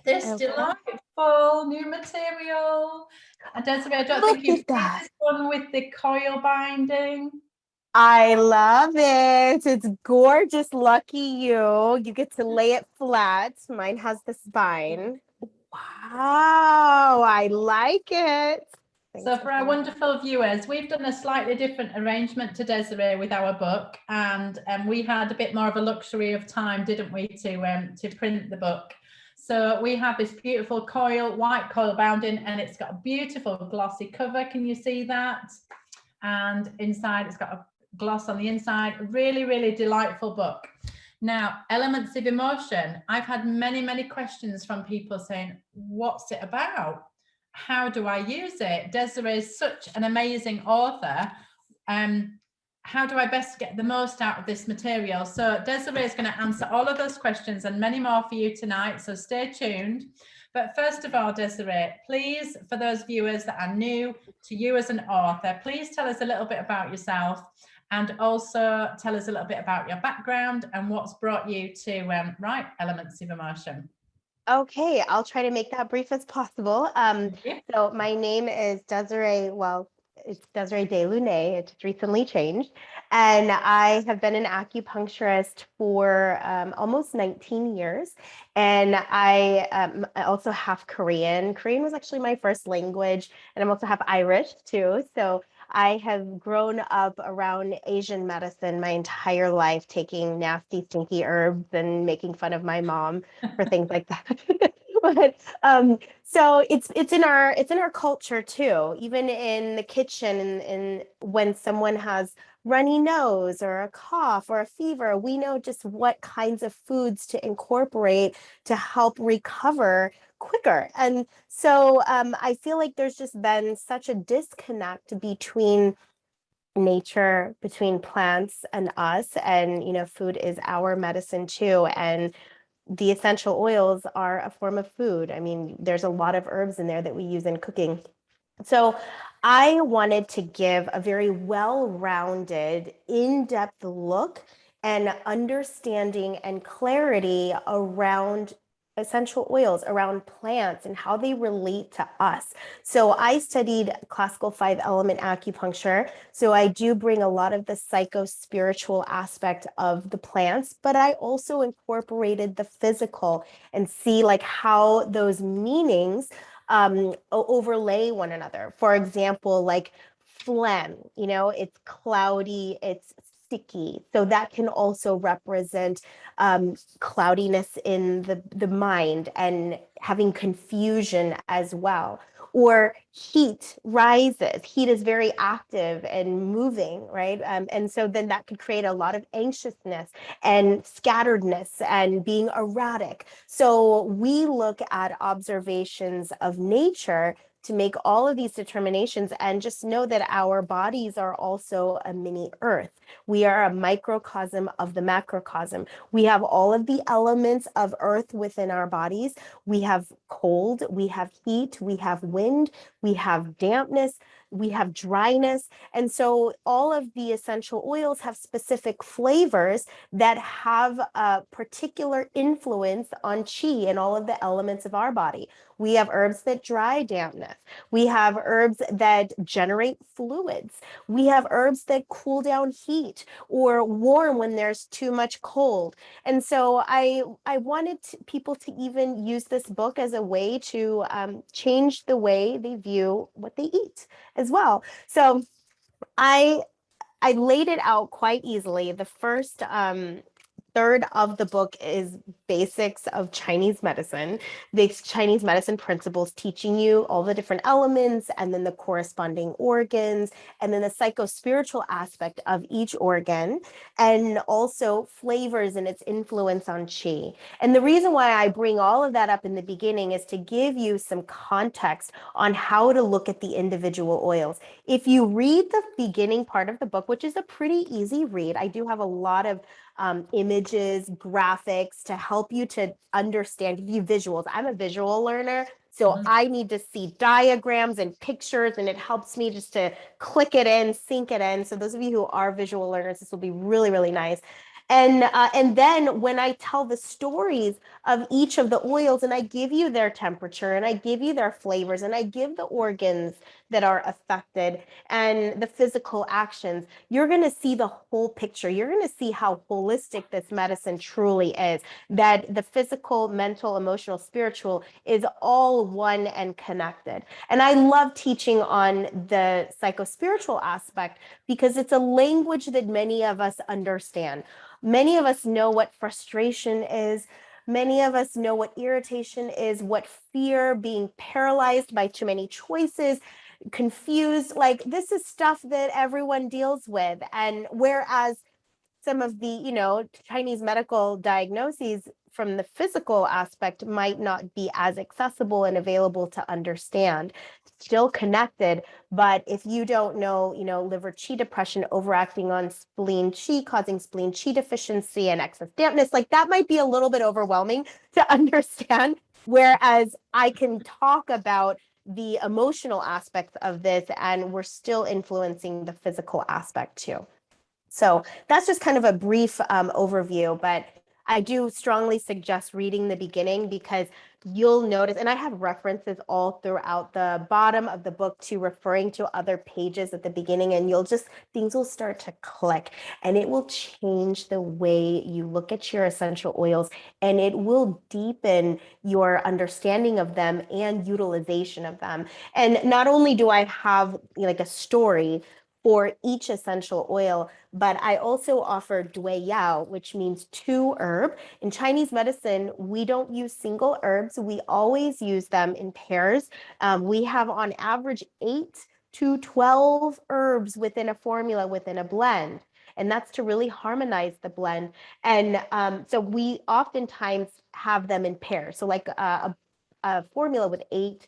this Okay. delightful new material. And Desiree, I don't think you've seen this one with the coil binding. I love it. It's gorgeous. Lucky you. You get to lay it flat. Mine has the spine. Wow, I like it. So for our wonderful viewers, we've done a slightly different arrangement to Desiree with our book, and we had a bit more of a luxury of time, didn't we, to print the book. So we have this beautiful coil, white coil bounding, and it's got a beautiful glossy cover. Can you see that? And inside, it's got a gloss on the inside. Really, really delightful book. Now, Elements of Emotion. I've had many, many questions from people saying, what's it about? How do I use it? Desiree is such an amazing author. How do I best get the most out of this material? So Desiree is going to answer all of those questions and many more for you tonight. So stay tuned. But first of all, Desiree, please, for those viewers that are new to you as an author, please tell us a little bit about yourself and also tell us a little bit about your background and what's brought you to write Elements of Emotion. Okay, I'll try to make that brief as possible. So my name is Desiree, well, it's Desiree de Lunae. It just recently changed. And I have been an acupuncturist for almost 19 years. And I also have Korean. Korean was actually my first language. And I'm also have Irish too. So I have grown up around Asian medicine my entire life, taking nasty, stinky herbs and making fun of my mom for things like that. But so it's in our culture too, even in the kitchen, and when someone has runny nose or a cough or a fever, we know just what kinds of foods to incorporate to help recover quicker. And so I feel like there's just been such a disconnect between nature, between plants and us, and food is our medicine too. And the essential oils are a form of food. I mean, there's a lot of herbs in there that we use in cooking. So I wanted to give a very well-rounded, in-depth look and understanding and clarity around essential oils, around plants and how they relate to us. So I studied classical 5-element acupuncture. So I do bring a lot of the psycho-spiritual aspect of the plants, but I also incorporated the physical and see like how those meanings overlay one another. For example, like phlegm, it's cloudy, it's sticky. So that can also represent cloudiness in the mind and having confusion as well. Or heat rises. Heat is very active and moving, right? And so then that could create a lot of anxiousness and scatteredness and being erratic. So we look at observations of nature to make all of these determinations, and just know that our bodies are also a mini earth. We are a microcosm of the macrocosm. We have all of the elements of earth within our bodies. We have cold, we have heat, we have wind, we have dampness, we have dryness. And so all of the essential oils have specific flavors that have a particular influence on qi and all of the elements of our body. We have herbs that dry dampness. We have herbs that generate fluids. We have herbs that cool down heat or warm when there's too much cold. And so I wanted people to even use this book as a way to change the way they view what they eat as well. So I laid it out quite easily. The first third of the book is basics of Chinese medicine, the Chinese medicine principles, teaching you all the different elements and then the corresponding organs, and then the psycho-spiritual aspect of each organ, and also flavors and its influence on qi. And the reason why I bring all of that up in the beginning is to give you some context on how to look at the individual oils. If you read the beginning part of the book, which is a pretty easy read, I do have a lot of images, graphics to help you to understand, give you visuals. I'm a visual learner, so I need to see diagrams and pictures, and it helps me just to click it in, sink it in. So those of you who are visual learners, this will be really, really nice. And then when I tell the stories of each of the oils, and I give you their temperature, and I give you their flavors, and I give the organs that are affected and the physical actions, you're going to see the whole picture. You're going to see how holistic this medicine truly is, that the physical, mental, emotional, spiritual is all one and connected. And I love teaching on the psychospiritual aspect because it's a language that many of us understand. Many of us know what frustration is. Many of us know what irritation is, what fear, being paralyzed by too many choices, confused. Like, this is stuff that everyone deals with. And whereas some of the, Chinese medical diagnoses from the physical aspect might not be as accessible and available to understand, still connected. But if you don't know, liver qi depression overacting on spleen qi, causing spleen qi deficiency and excess dampness, like that might be a little bit overwhelming to understand. Whereas I can talk about the emotional aspects of this, and we're still influencing the physical aspect too. So that's just kind of a brief overview, but I do strongly suggest reading the beginning because you'll notice, and I have references all throughout the bottom of the book to referring to other pages at the beginning, and things will start to click, and it will change the way you look at your essential oils, and it will deepen your understanding of them and utilization of them. And not only do I have like a story for each essential oil, but I also offer dui yao, which means two herb. In Chinese medicine, we don't use single herbs. We always use them in pairs. We have on average 8 to 12 herbs within a formula, within a blend. And that's to really harmonize the blend. And so we oftentimes have them in pairs. So like a formula with 8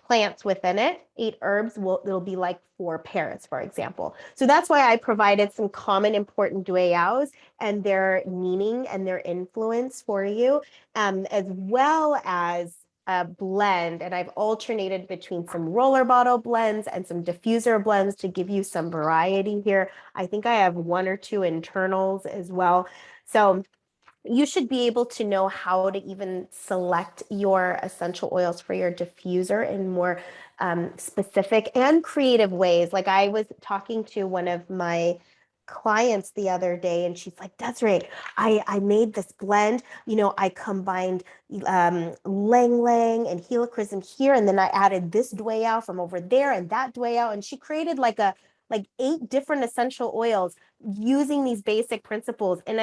plants within it, 8 herbs, it'll be like 4 pairs, for example. So that's why I provided some common important dui yaos and their meaning and their influence for you, as well as a blend. And I've alternated between some roller bottle blends and some diffuser blends to give you some variety here. I think I have 1 or 2 internals as well. So you should be able to know how to even select your essential oils for your diffuser in more specific and creative ways. Like, I was talking to one of my clients the other day, and she's like, Desiree, I made this blend. I combined lang lang and helichrysum here, and then I added this dui yao from over there and that dui yao, and she created like 8 different essential oils using these basic principles. And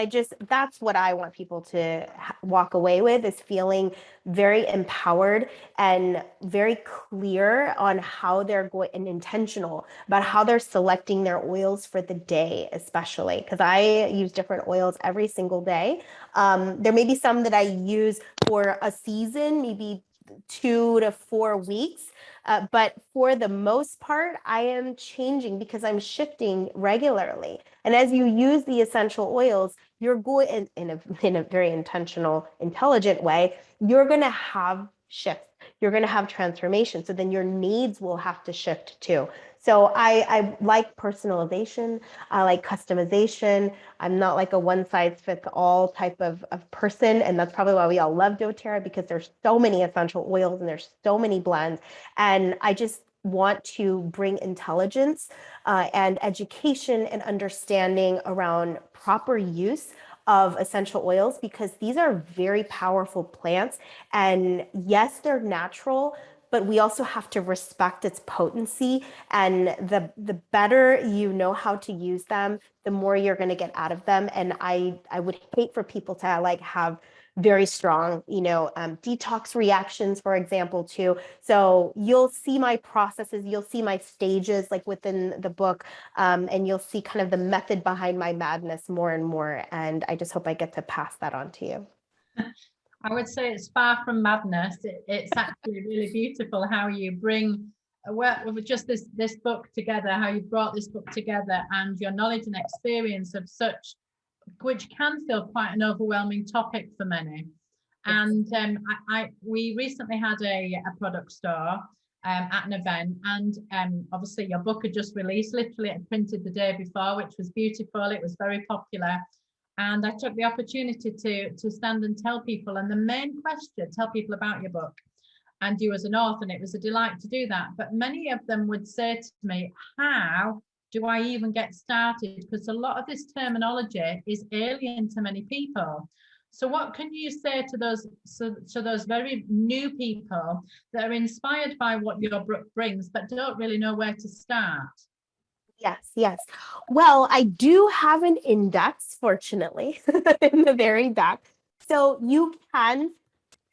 that's what I want people to walk away with, is feeling very empowered and very clear on how they're going, and intentional about how they're selecting their oils for the day, especially because I use different oils every single day. There may be some that I use for a season, maybe 2 to 4 weeks. But for the most part, I am changing because I'm shifting regularly. And as you use the essential oils, you're going in a very intentional, intelligent way, you're going to have shifts. You're going to have transformation. So then your needs will have to shift too. So I like personalization. I like customization. I'm not like a one-size-fits-all type of person. And that's probably why we all love doTERRA, because there's so many essential oils and there's so many blends. And I just want to bring intelligence and education and understanding around proper use of essential oils, because these are very powerful plants. And yes, they're natural, but we also have to respect its potency. And the better you know how to use them, the more you're going to get out of them. And I would hate for people to have very strong, detox reactions, for example, too. So you'll see my processes, you'll see my stages like within the book, and you'll see kind of the method behind my madness more and more. And I just hope I get to pass that on to you. I would say it's far from madness. It's actually really beautiful how you bring with just this book together, how you brought this book together, and your knowledge and experience of such, which can feel quite an overwhelming topic for many. And we recently had a product store at an event, and obviously your book had just released, literally it printed the day before, which was beautiful. It was very popular. And I took the opportunity to stand and tell people, and the main question, tell people about your book and you as an author, and it was a delight to do that. But many of them would say to me, how do I even get started? Because a lot of this terminology is alien to many people. So what can you say to those very new people that are inspired by what your book brings, but don't really know where to start? Yes, yes. Well, I do have an index, fortunately, in the very back. So you can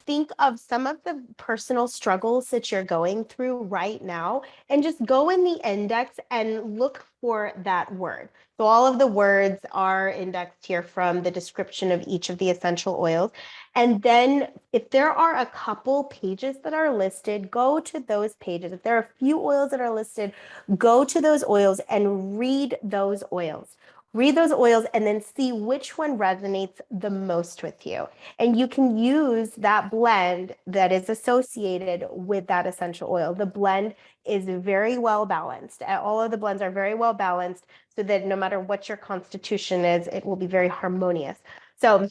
think of some of the personal struggles that you're going through right now and just go in the index and look for that word. So all of the words are indexed here from the description of each of the essential oils. And then if there are a couple pages that are listed, go to those pages. If there are a few oils that are listed, go to those oils and read those oils. Read those oils and then see which one resonates the most with you. And you can use that blend that is associated with that essential oil. The blend is very well balanced. All of the blends are very well balanced so that no matter what your constitution is, it will be very harmonious. So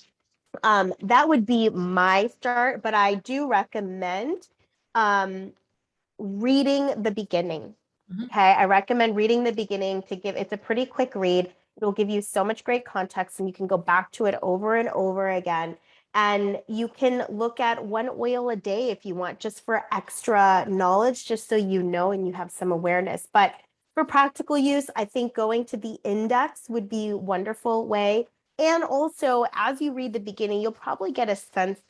that would be my start, but I do recommend reading the beginning. Okay, I recommend reading the beginning it's a pretty quick read. It'll give you so much great context and you can go back to it over and over again. And you can look at one oil a day if you want, just for extra knowledge, just so you know and you have some awareness. But for practical use, I think going to the index would be a wonderful way. And also, as you read the beginning, you'll probably get a sense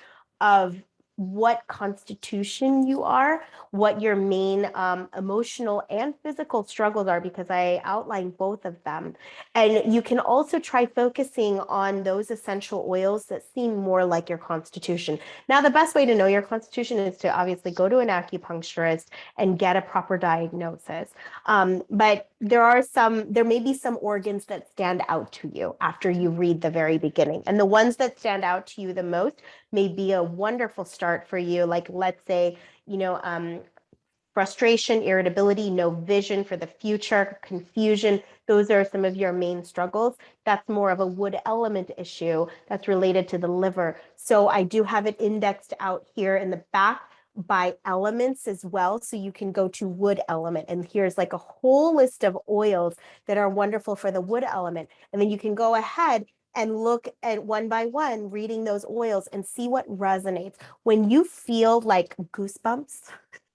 of what constitution you are, what your main emotional and physical struggles are, because I outlined both of them. And you can also try focusing on those essential oils that seem more like your constitution. Now, the best way to know your constitution is to obviously go to an acupuncturist and get a proper diagnosis. But there may be some organs that stand out to you after you read the very beginning. And the ones that stand out to you the most may be a wonderful start for you. Like, let's say, frustration, irritability, no vision for the future, confusion. Those are some of your main struggles. That's more of a wood element issue that's related to the liver. So I do have it indexed out here in the back by elements as well. So you can go to wood element, and here's like a whole list of oils that are wonderful for the wood element. And then you can go ahead and look at one by one, reading those oils and see what resonates. When you feel like goosebumps,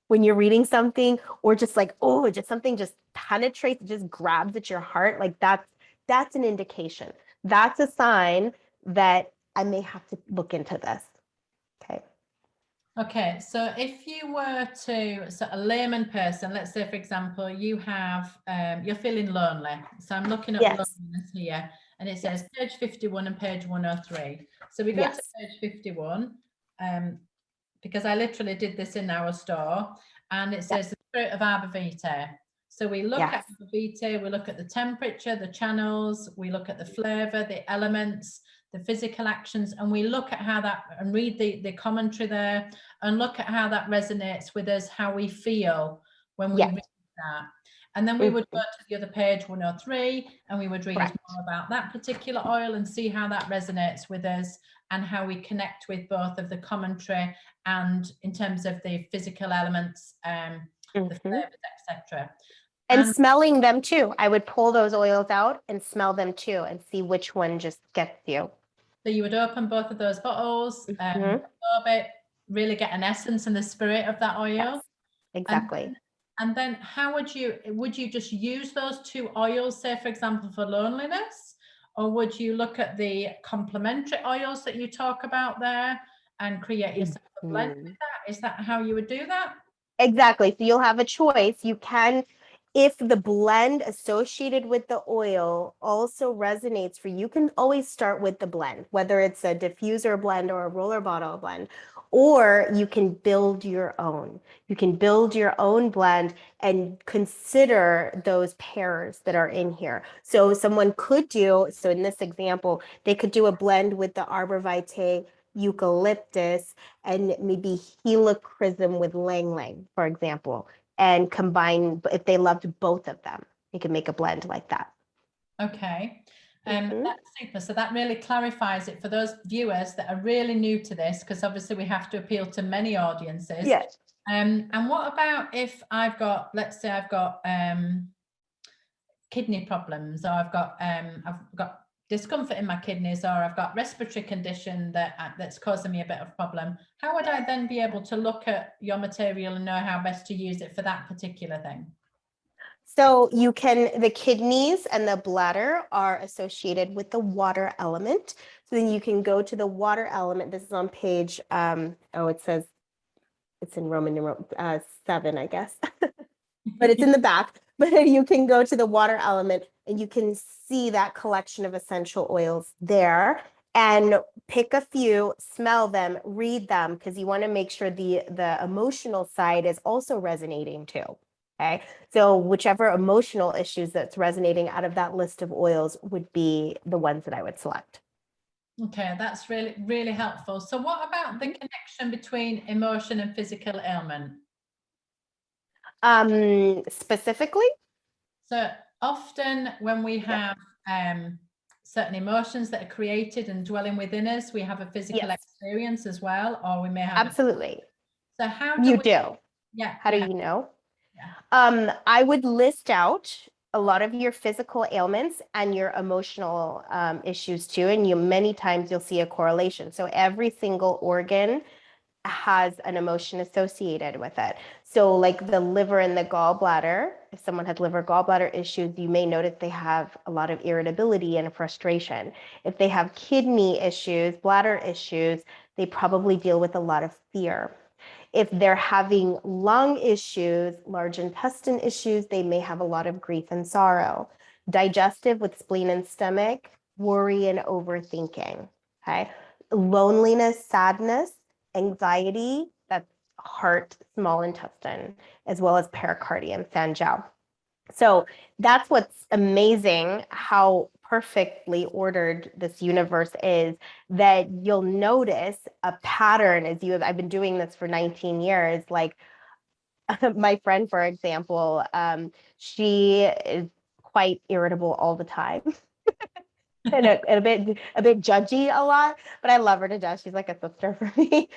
when you're reading something, or just like, oh, just something just penetrates, just grabs at your heart, like that's an indication. That's a sign that I may have to look into this. Okay. Okay, so if you were a layman person, let's say, for example, you have, you're feeling lonely. So I'm looking at loneliness here, and it says page 51 and page 103. So we go to page 51, because I literally did this in our store, and it says the spirit of Arbor Vitae. So we look at Arbor Vitae, we look at the temperature, the channels, we look at the flavor, the elements, the physical actions, and we look at how that, and read the commentary there, and look at how that resonates with us, how we feel when we read that. And then we would go to the other page, 103, and we would read more about that particular oil and see how that resonates with us and how we connect with both of the commentary and in terms of the physical elements, the flavors, etc. And smelling them too. I would pull those oils out and smell them too and see which one just gets you. So you would open both of those bottles, absorb it, really get an essence and the spirit of that oil. Yes, exactly. And then how would you just use those two oils, say, for example, for loneliness? Or would you look at the complementary oils that you talk about there and create yourself a blend with that? Is that how you would do that? Exactly. So you'll have a choice. You can, if the blend associated with the oil also resonates for you, you can always start with the blend, whether it's a diffuser blend or a roller bottle blend, or you can build your own. You can build your own blend and consider those pairs that are in here. So someone could do, so in this example, they could do a blend with the Arbor Vitae eucalyptus and maybe helichrysum with lang lang, for example, and combine, if they loved both of them, they could make a blend like that. Okay. That's super. So that really clarifies it for those viewers that are really new to this, because obviously we have to appeal to many audiences. Yes. And what about if I've got, let's say I've got kidney problems, or I've got discomfort in my kidneys, or I've got respiratory condition that's causing me a bit of problem. How would I then be able to look at your material and know how best to use it for that particular thing? So the kidneys and the bladder are associated with the water element. So then you can go to the water element. This is on page, it says it's in Roman numeral 7, I guess, but it's in the back. But you can go to the water element and you can see that collection of essential oils there, and pick a few, smell them, read them, because you want to make sure the emotional side is also resonating too. Okay, so whichever emotional issues that's resonating out of that list of oils would be the ones that I would select. Okay, that's really, really helpful. So what about the connection between emotion and physical ailment? Specifically? So often when we have certain emotions that are created and dwelling within us, we have a physical experience as well, or we may have absolutely. So how do you we do? Yeah. How do you know? Yeah. I would list out a lot of your physical ailments and your emotional issues too. And many times you'll see a correlation. So every single organ has an emotion associated with it. So like the liver and the gallbladder, if someone has liver gallbladder issues, you may notice they have a lot of irritability and frustration. If they have kidney issues, bladder issues, they probably deal with a lot of fear. If they're having lung issues, large intestine issues, they may have a lot of grief and sorrow. Digestive with spleen and stomach, worry and overthinking. Okay. Loneliness, sadness, anxiety, that's heart, small intestine, as well as pericardium, Sanjiao. So that's what's amazing, how perfectly ordered this universe is, that you'll notice a pattern as I've been doing this for 19 years. Like my friend, for example, she is quite irritable all the time. And a bit judgy a lot, but I love her to death. She's like a sister for me.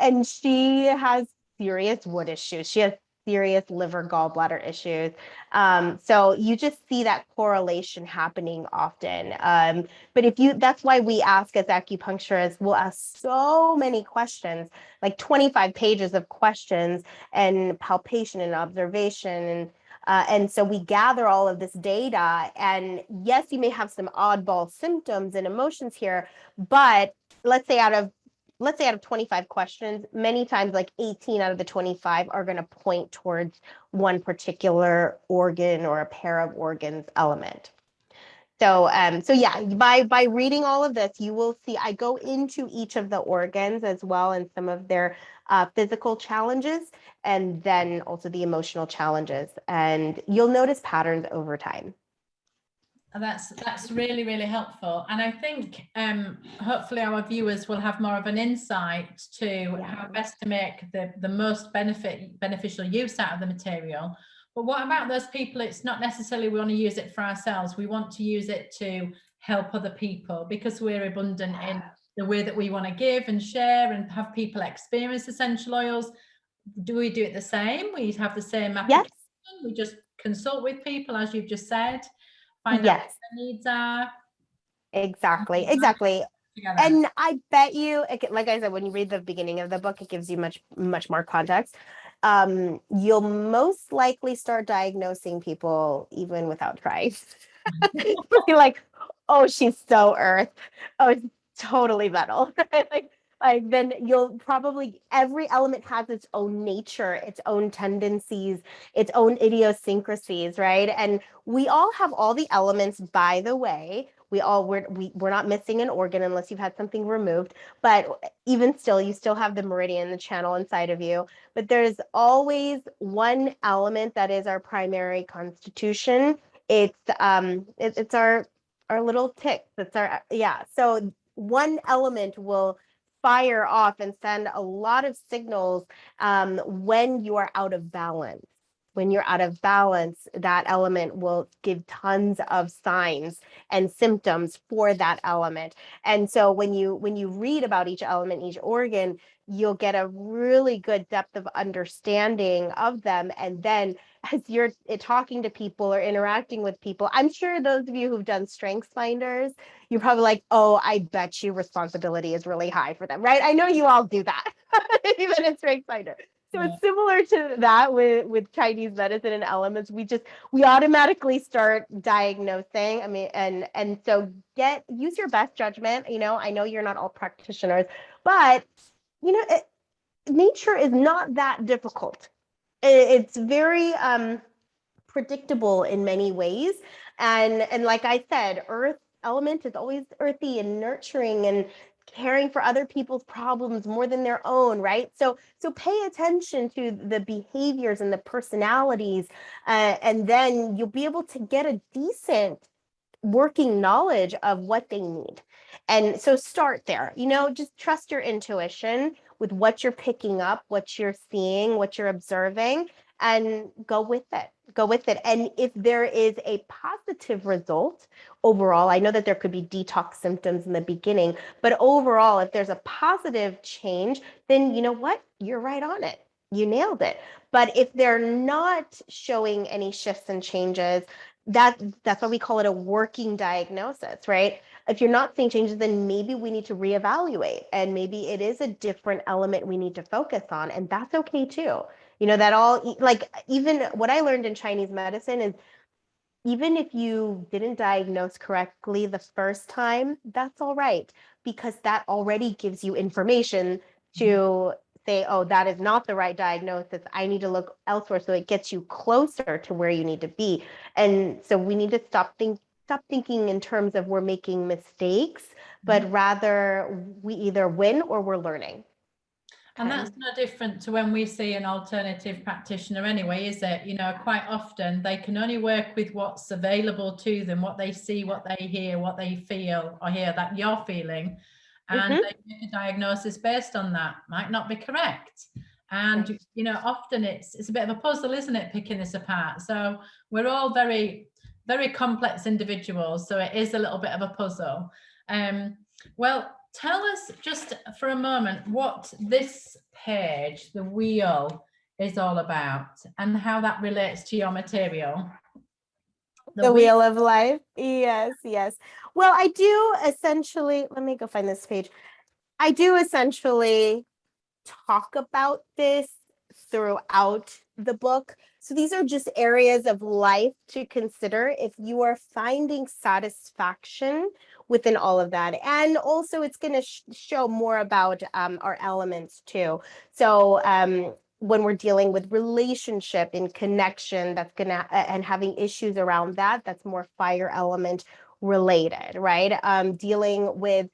And she has serious wood issues. She has serious liver gallbladder issues. So you just see that correlation happening often. But that's why we ask as acupuncturists, we'll ask so many questions, like 25 pages of questions and palpation and observation, and so we gather all of this data, and yes, you may have some oddball symptoms and emotions here, but let's say out of 25 questions, many times like 18 out of the 25 are going to point towards one particular organ or a pair of organs element. So, yeah, by reading all of this, you will see I go into each of the organs as well and some of their physical challenges, and then also the emotional challenges, and you'll notice patterns over time. That's really, really helpful. And I think hopefully our viewers will have more of an insight to how best to make the most beneficial use out of the material. But what about those people, it's not necessarily we want to use it for ourselves, we want to use it to help other people, because we're abundant in the way that we want to give and share and have people experience essential oils. Do we do it the same? We have the same application? Yes. We just consult with people, as you've just said, find out what their needs are. Exactly. Together. And I bet you, like I said, when you read the beginning of the book, it gives you much more context. You'll most likely start diagnosing people even without trying. You'll be like, oh, she's so earth. Oh, it's totally metal. like then you'll probably, every element has its own nature, its own tendencies, its own idiosyncrasies, right? And we all have all the elements, by the way. We're not missing an organ unless you've had something removed, but even still, you still have the meridian, the channel inside of you. But there's always one element that is our primary constitution. It's our little ticks. So one element will fire off and send a lot of signals when you are out of balance. When you're out of balance, that element will give tons of signs and symptoms for that element. And so when you read about each element, each organ, you'll get a really good depth of understanding of them. And then as you're talking to people or interacting with people, I'm sure those of you who've done strengths finders, you're probably like, oh, I bet you responsibility is really high for them, right? I know you all do that, even in strengths finder. So Yeah. it's similar to that with Chinese medicine and elements. We automatically start diagnosing. I mean, and so use your best judgment. You know, I know you're not all practitioners, but you know, nature is not that difficult. It's very predictable in many ways. And like I said, earth element is always earthy and nurturing and caring for other people's problems more than their own, right? So pay attention to the behaviors and the personalities, and then you'll be able to get a decent working knowledge of what they need. And so start there, you know, just trust your intuition with what you're picking up, what you're seeing, what you're observing, and go with it. Go with it. And if there is a positive result overall, I know that there could be detox symptoms in the beginning, but overall, if there's a positive change, then you know what? You're right on it. You nailed it. But if they're not showing any shifts and changes, that's why we call it a working diagnosis, right? If you're not seeing changes, then maybe we need to reevaluate, and maybe it is a different element we need to focus on, and that's okay too. You know, that all, like, even what I learned in Chinese medicine is even if you didn't diagnose correctly the first time, that's all right, because that already gives you information to say, oh, that is not the right diagnosis. I need to look elsewhere. So it gets you closer to where you need to be. And so we need to stop thinking in terms of we're making mistakes, but rather we either win or we're learning. And that's no different to when we see an alternative practitioner anyway, is it? You know, quite often they can only work with what's available to them, what they see, what they hear, what they feel or hear that you're feeling. And they make a diagnosis based on that. Might not be correct. And, you know, often it's a bit of a puzzle, isn't it, picking this apart? So we're all very, very complex individuals. So it is a little bit of a puzzle. Well, tell us just for a moment what this page, the wheel, is all about and how that relates to your material. The wheel of life. Yes, yes. Well, I do essentially, let me go find this page. I do essentially talk about this throughout the book. So these are just areas of life to consider if you are finding satisfaction within all of that. And also it's going to show more about our elements too. So when we're dealing with relationship and connection, that's gonna and having issues around that, that's more fire element related, right? Dealing with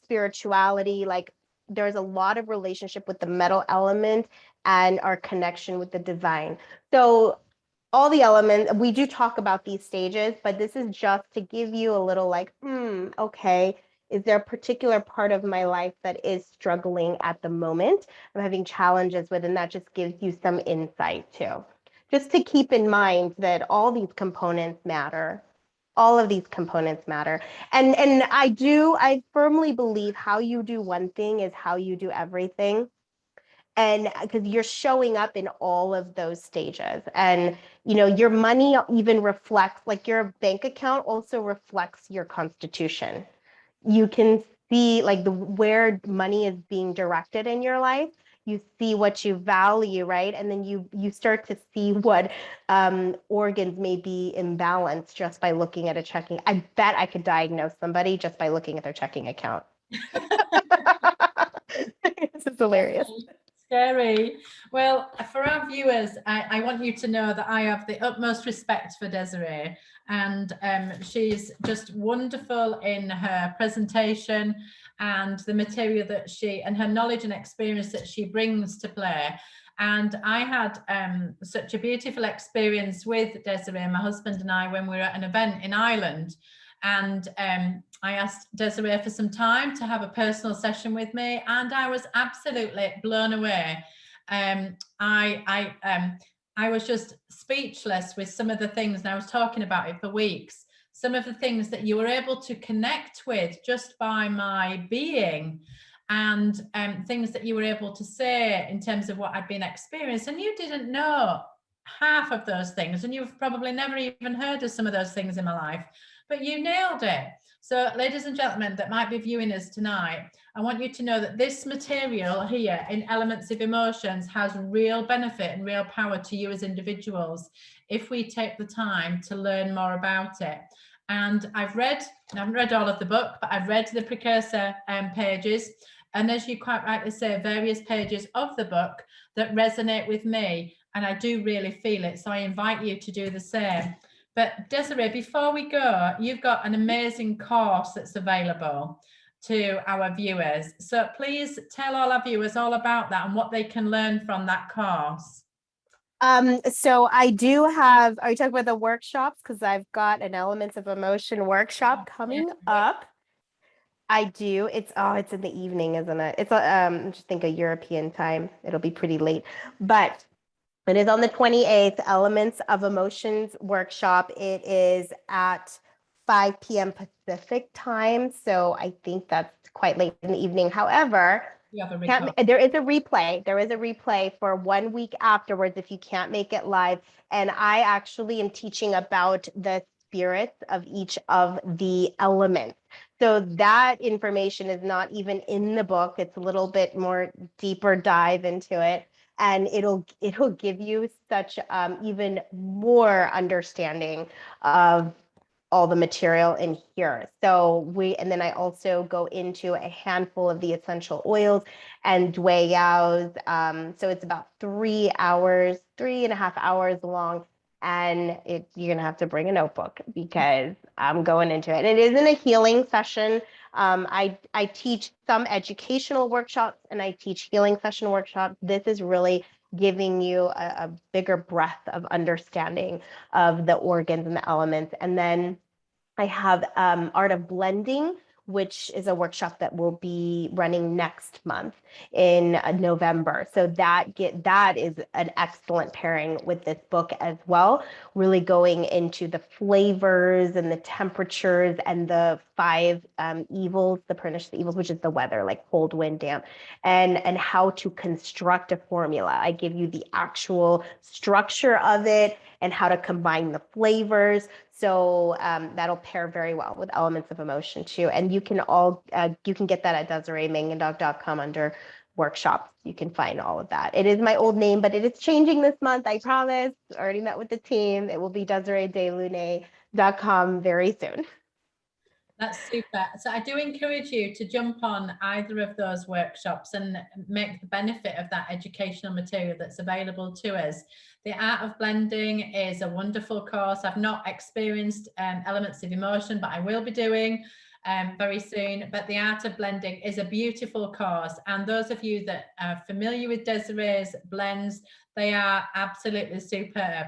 spirituality, like there's a lot of relationship with the metal element and our connection with the divine. So all the elements, we do talk about these stages, but this is just to give you a little like, okay, is there a particular part of my life that is struggling at the moment? I'm having challenges with, and that just gives you some insight too. Just to keep in mind that all these components matter. All of these components matter. And I firmly believe how you do one thing is how you do everything. And because you're showing up in all of those stages, and you know, your money even reflects, like your bank account also reflects your constitution. You can see like where money is being directed in your life. You see what you value, right? And then you start to see what organs may be imbalanced just by looking at a checking. I bet I could diagnose somebody just by looking at their checking account. This is hilarious. Scary. Well, for our viewers, I want you to know that I have the utmost respect for Desiree, and she's just wonderful in her presentation and the material that and her knowledge and experience that she brings to play. And I had such a beautiful experience with Desiree, my husband and I, when we were at an event in Ireland. And I asked Desiree for some time to have a personal session with me, and I was absolutely blown away. I I was just speechless with some of the things, and I was talking about it for weeks, some of the things that you were able to connect with just by my being, and things that you were able to say in terms of what I'd been experiencing. And you didn't know half of those things, and you've probably never even heard of some of those things in my life, but you nailed it. So ladies and gentlemen that might be viewing us tonight, I want you to know that this material here in Elements of Emotions has real benefit and real power to you as individuals if we take the time to learn more about it. And I haven't read all of the book, but I've read the precursor pages. And as you quite rightly say, various pages of the book that resonate with me. And I do really feel it. So I invite you to do the same. But Desiree, before we go, you've got an amazing course that's available to our viewers. So please tell all our viewers all about that and what they can learn from that course. So I do have, are you talking about the workshops? Because I've got an Elements of Emotion workshop coming up. I do. It's in the evening, isn't it? It's just think a European time. It'll be pretty late, but it is on the 28th, Elements of Emotions workshop. It is at 5 p.m. Pacific time. So I think that's quite late in the evening. However, there is a replay. There is a replay for 1 week afterwards if you can't make it live. And I actually am teaching about the spirits of each of the elements. So that information is not even in the book. It's a little bit more deeper dive into it. And it'll give you such even more understanding of all the material in here. So and then I also go into a handful of the essential oils and Dwayyaos. So it's about 3 hours, 3.5 hours long. And you're gonna have to bring a notebook because I'm going into it. It isn't a healing session. I teach some educational workshops and I teach healing session workshops. This is really giving you a bigger breadth of understanding of the organs and the elements. And then I have Art of Blending, which is a workshop that will be running next month in November. So that is an excellent pairing with this book as well, really going into the flavors and the temperatures and the 5 evils, the pernicious evils, which is the weather, like cold, wind, damp, and how to construct a formula. I give you the actual structure of it and how to combine the flavors. So that'll pair very well with Elements of Emotion too. And you can get that at DesireeMangendog.com under workshops. You can find all of that. It is my old name, but it is changing this month. I promise. Already met with the team. It will be DesireeDeLunae.com very soon. That's super. So I do encourage you to jump on either of those workshops and make the benefit of that educational material that's available to us. The Art of Blending is a wonderful course. I've not experienced Elements of Emotion, but I will be doing very soon. But the Art of Blending is a beautiful course. And those of you that are familiar with Desiree's blends, they are absolutely superb.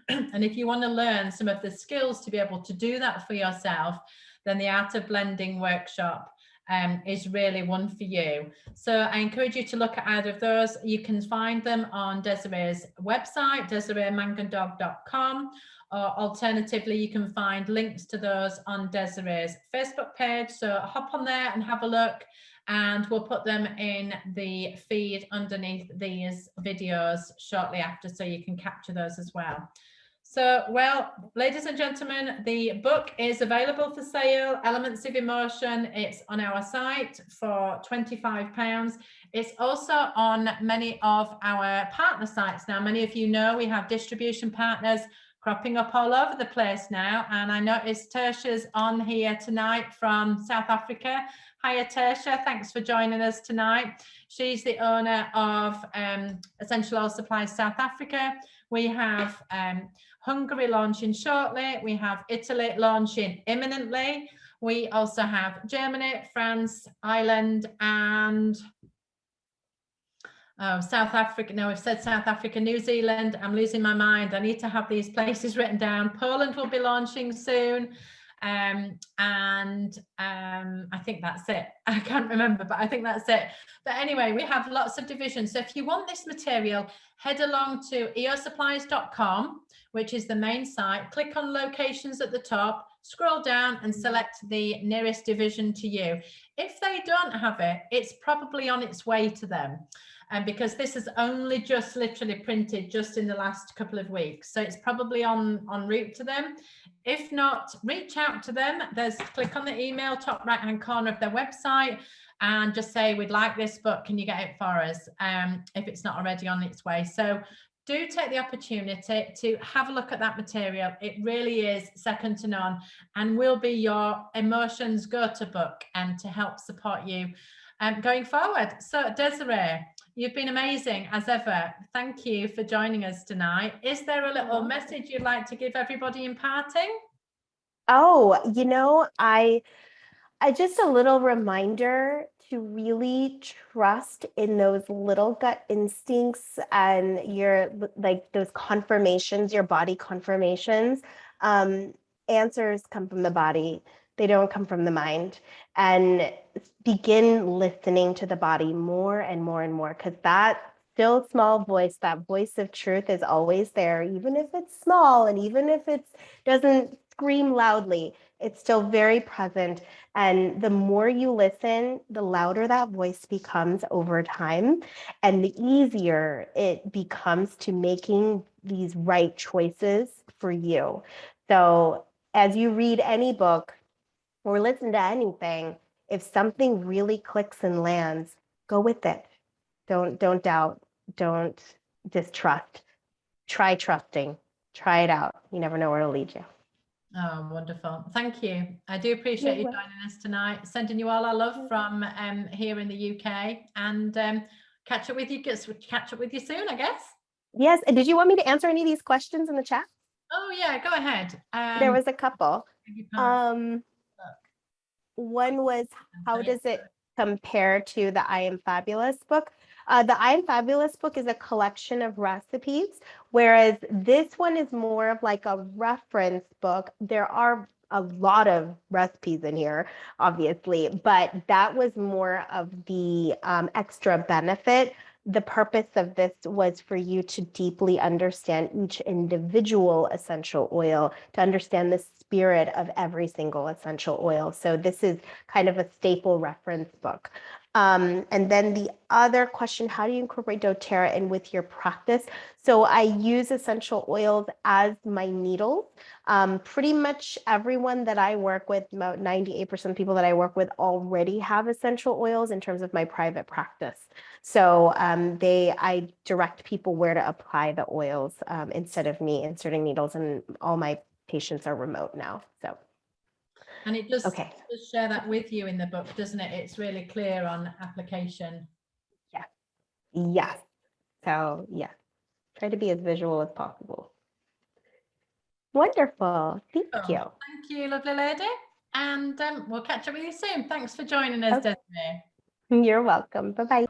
And if you want to learn some of the skills to be able to do that for yourself, then the Art of Blending workshop is really one for you. So I encourage you to look at either of those. You can find them on Desiree's website, DesireeMangendog.com, or alternatively, you can find links to those on Desiree's Facebook page. So hop on there and have a look, and we'll put them in the feed underneath these videos shortly after, so you can capture those as well. So, well, ladies and gentlemen, the book is available for sale, Elements of Emotion. It's on our site for £25. It's also on many of our partner sites now. Many of you know we have distribution partners cropping up all over the place now. And I noticed Tertia's on here tonight from South Africa. Hiya, Tertia. Thanks for joining us tonight. She's the owner of Essential Oil Supplies South Africa. We have Hungary launching shortly. We have Italy launching imminently. We also have Germany, France, Ireland, and South Africa. No, we've said South Africa, New Zealand. I'm losing my mind. I need to have these places written down. Poland will be launching soon. I think that's it. I can't remember, but I think that's it. But anyway, we have lots of divisions. So if you want this material, head along to eosupplies.com, which is the main site. Click on locations at the top, scroll down and select the nearest division to you. If they don't have it, it's probably on its way to them. And because this is only just literally printed just in the last couple of weeks. So it's probably en route to them. If not, reach out to them. Click on the email top right hand corner of their website and just say, we'd like this book, can you get it for us? If it's not already on its way. So do take the opportunity to have a look at that material. It really is second to none and will be your emotions go-to book and to help support you going forward. So Desiree, you've been amazing as ever. Thank you for joining us tonight. Is there a little message you'd like to give everybody in parting? Oh, you know, I just a little reminder to really trust in those little gut instincts and your like those confirmations, your body confirmations. Answers come from the body. They don't come from the mind. And begin listening to the body more and more and more, because that still small voice, that voice of truth is always there, even if it's small and even if it doesn't scream loudly, it's still very present. And the more you listen, the louder that voice becomes over time, and the easier it becomes to making these right choices for you. So as you read any book or listen to anything, if something really clicks and lands, go with it. Don't doubt, don't distrust. Try trusting, try it out. You never know where it'll lead you. Oh, wonderful. Thank you. I do appreciate you joining us tonight. Sending you all our love from here in the UK, and catch up with you soon, I guess. Yes. And did you want me to answer any of these questions in the chat? Oh yeah, go ahead. There was a couple. One was, how does it compare to the I Am Fabulous book? The I Am Fabulous book is a collection of recipes, whereas this one is more of like a reference book. There are a lot of recipes in here, obviously, but that was more of the extra benefit. The purpose of this was for you to deeply understand each individual essential oil, to understand the spirit of every single essential oil. So this is kind of a staple reference book. And then the other question, how do you incorporate doTERRA in with your practice? So I use essential oils as my needles. Pretty much everyone that I work with, about 98% of people that I work with already have essential oils in terms of my private practice. So I direct people where to apply the oils instead of me inserting needles, and all my patients are remote now. So. And it does share that with you in the book, doesn't it? It's really clear on application. Yeah. Yes. So yeah, try to be as visual as possible. Wonderful. Thank you. Thank you, lovely lady. And we'll catch up with you soon. Thanks for joining us, Desiree. You're welcome. Bye-bye.